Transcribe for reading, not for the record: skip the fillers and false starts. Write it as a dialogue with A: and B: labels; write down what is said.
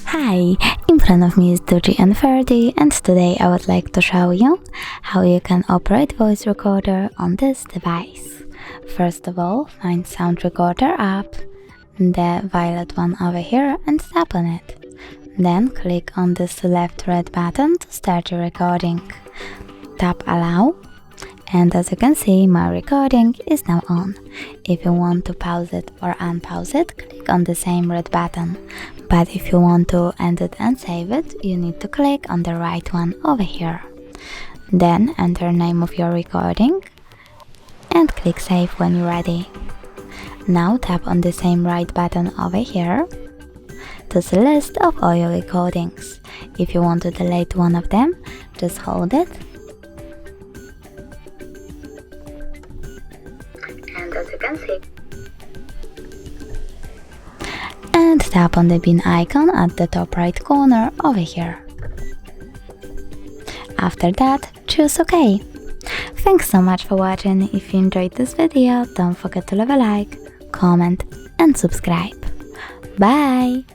A: Hi, in front of me is DOOGEE N30 and today I would like to show you how you can operate voice recorder on this device. First of all, find Sound Recorder app, the violet one over here, and tap on it. Then click on this left red button to start your recording. Tap Allow, and as you can see, my recording is now on. If you want to pause it or unpause it, click on the same red button. But if you want to end it and save it, you need to click on the right one over here. Then enter name of your recording and click save when you're ready. Now tap on the same right button over here to see list of all your recordings. If you want to delete one of them, just hold it. And as you can see, and tap on the bin icon at the top right corner over here. After that, choose OK. Thanks so much for watching. If you enjoyed this video, don't forget to leave a like, comment and subscribe. Bye!